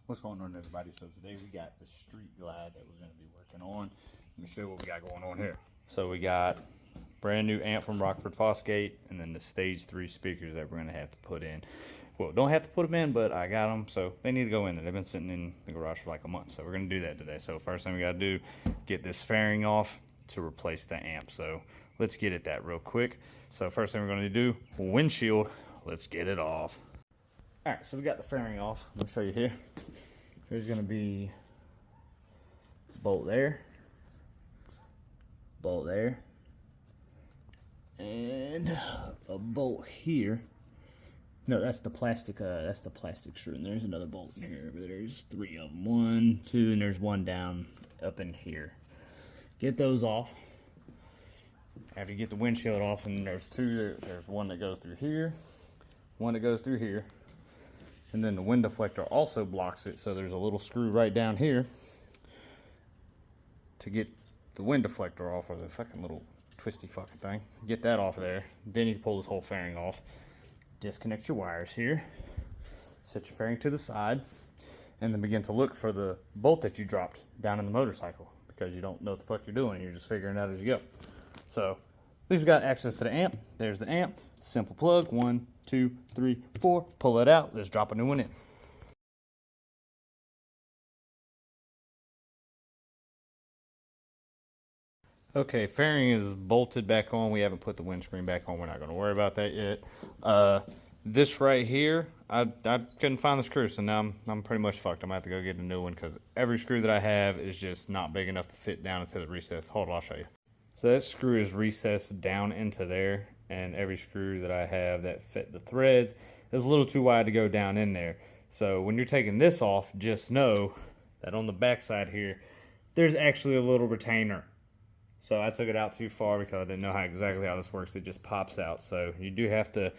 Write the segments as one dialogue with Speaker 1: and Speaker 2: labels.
Speaker 1: What's going on, everybody? So today we got the street glide that we're going to be working on. Let me show you what we got going on here. So we got brand new amp from Rockford Fosgate, and then the stage 3 speakers that we're going to have to put in. Well, don't have to put them in, but I got them, so they need to go in there. They've been sitting in the garage for like a month, so we're going to do that today. So first thing we got to do, get this fairing off to replace the amp. So let's get at that real quick. So first thing we're going to do, windshield. Let's get it off. All right, so we got the fairing off. Let me show you here. There's going to be a bolt there, and a bolt here. No, that's the plastic screw, and there's another bolt in here. But there's 3 of them. 1, 2, and there's one down up in here. Get those off. After you get the windshield off, and there's 2, there's one that goes through here, one that goes through here. And then the wind deflector also blocks it, so there's a little screw right down here to get the wind deflector off, or the fucking little twisty fucking thing. Get that off of there. Then you can pull this whole fairing off. Disconnect your wires here. Set your fairing to the side, and then begin to look for the bolt that you dropped down in the motorcycle, because you don't know what the fuck you're doing. You're just figuring it out as you go. So at least we got access to the amp. There's the amp. Simple plug. 1, 2, 3, 4. Pull it out. Let's drop a new one in. Okay, fairing is bolted back on. We haven't put the windscreen back on. We're not going to worry about that yet. This right here, I couldn't find the screw, so now I'm pretty much fucked. I'm going to have to go get a new one, because every screw that I have is just not big enough to fit down into the recess. Hold on, I'll show you. So that screw is recessed down into there, and every screw that I have that fit the threads is a little too wide to go down in there. So when you're taking this off, just know that on the back side here, there's actually a little retainer. So I took it out too far because I didn't know exactly how this works. It just pops out. So you do have to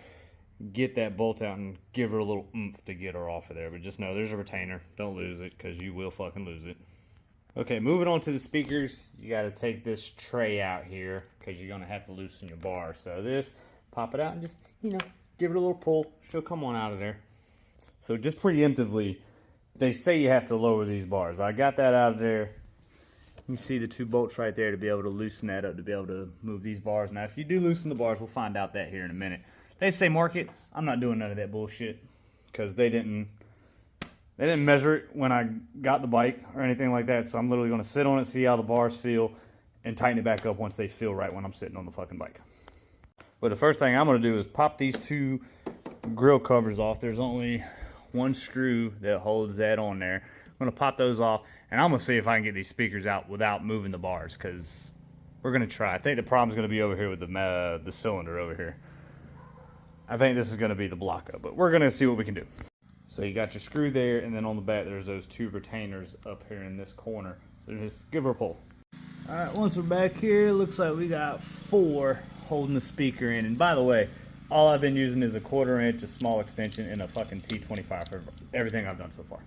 Speaker 1: get that bolt out and give her a little oomph to get her off of there. But just know there's a retainer. Don't lose it, because you will fucking lose it. Okay, moving on to the speakers, you got to take this tray out here, because you're going to have to loosen your bar. So this, pop it out and just, give it a little pull. She'll come on out of there. So just preemptively, they say you have to lower these bars. I got that out of there. You see the 2 bolts right there to be able to loosen that up, to be able to move these bars. Now, if you do loosen the bars, we'll find out that here in a minute. They say mark it. I'm not doing none of that bullshit, because they didn't measure it when I got the bike or anything like that. So I'm literally going to sit on it, see how the bars feel, and tighten it back up once they feel right when I'm sitting on the fucking bike. But the first thing I'm going to do is pop these 2 grill covers off. There's only 1 screw that holds that on there. I'm going to pop those off, and I'm going to see if I can get these speakers out without moving the bars, because we're going to try. I think the problem's going to be over here with the cylinder over here. I think this is going to be the block up, but we're going to see what we can do. So you got your screw there, and then on the back there's those 2 retainers up here in this corner. So just give her a pull. All right, once we're back here, it looks like we got 4 holding the speaker in. And by the way, all I've been using is a 1/4 inch, a small extension, and a fucking T25 for everything I've done so far.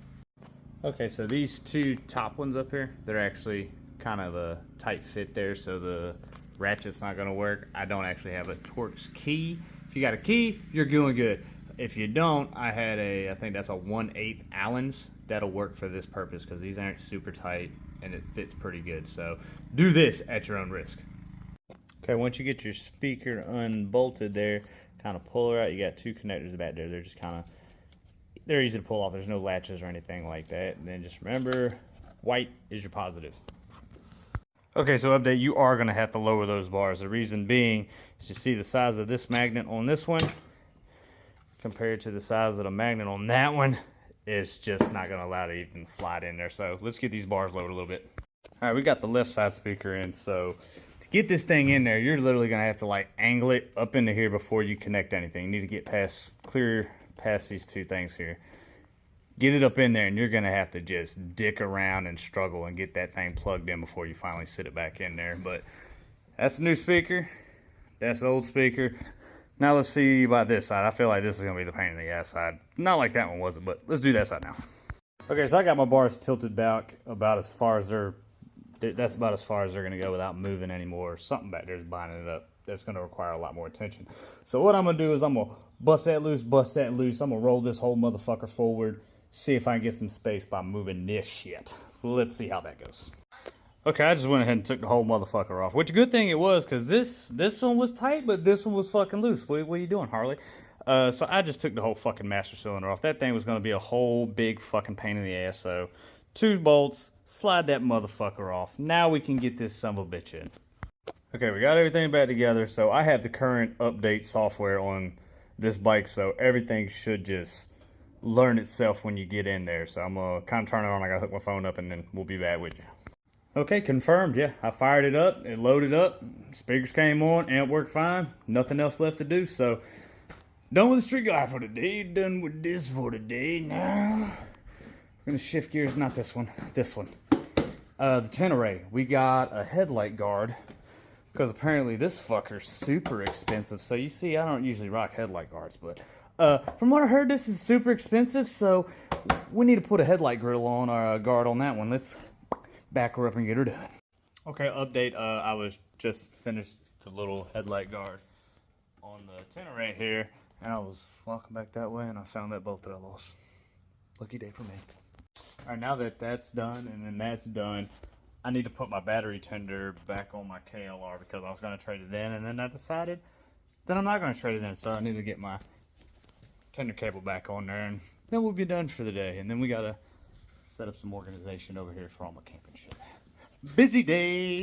Speaker 1: Okay, so these 2 top ones up here, they're actually kind of a tight fit there, so the ratchet's not going to work. I don't actually have a Torx key. If you got a key, you're doing good. If you don't, I had I think that's a 1/8 Allen's. That'll work for this purpose, because these aren't super tight and it fits pretty good. So do this at your own risk. Okay, once you get your speaker unbolted there, kind of pull her out. You got 2 connectors back there. They're just they're easy to pull off. There's no latches or anything like that. And then just remember, white is your positive. Okay, so update, you are going to have to lower those bars. The reason being is you see the size of this magnet on this one compared to the size of the magnet on that one. It's just not going to allow it to even slide in there. So let's get these bars lowered a little bit. All right, we got the left side speaker in. So to get this thing in there, you're literally going to have to like angle it up into here before you connect anything. You need to get clear past these 2 things here. Get it up in there, and you're going to have to just dick around and struggle and get that thing plugged in before you finally sit it back in there. But that's the new speaker. That's the old speaker. Now let's see about this side. I feel like this is going to be the pain in the ass side. Not like that one wasn't, but let's do that side now. Okay, so I got my bars tilted back about as far as that's about as far as they're going to go without moving anymore. Something back there is binding it up. That's going to require a lot more attention. So what I'm going to do is I'm going to bust that loose. I'm going to roll this whole motherfucker forward see if I can get some space by moving this shit. Let's see how that goes. Okay, I just went ahead and took the whole motherfucker off. Which, good thing it was, because this one was tight, but this one was fucking loose. What are you doing, Harley? So I just took the whole fucking master cylinder off. That thing was going to be a whole big fucking pain in the ass. So 2 bolts, slide that motherfucker off. Now we can get this son of a bitch in. Okay, we got everything back together. So I have the current update software on this bike, so everything should just learn itself when you get in there. So I'm gonna kind of turn it on. I gotta hook my phone up, and then we'll be back with you. Okay, confirmed. Yeah, I fired it up. It loaded up. Speakers came on. Amp worked fine. Nothing else left to do. So done with the street guy for today. Done with this for today. Now we're gonna shift gears. Not this one. This one. The Tenere. We got a headlight guard, because apparently this fucker's super expensive. So you see, I don't usually rock headlight guards, but from what I heard, this is super expensive. So we need to put a headlight grill on, or a guard on that one. Let's back her up and get her done. Okay, update. I was just finished the little headlight guard on the Tenere here, and I was walking back that way, and I found that bolt that I lost. Lucky day for me. All right, now that that's done, and then that's done, I need to put my battery tender back on my KLR, because I was going to trade it in, and then I decided that I'm not going to trade it in, so I need to get my tender cable back on there, and then we'll be done for the day. And then we got to set up some organization over here for all my camping shit. Busy day!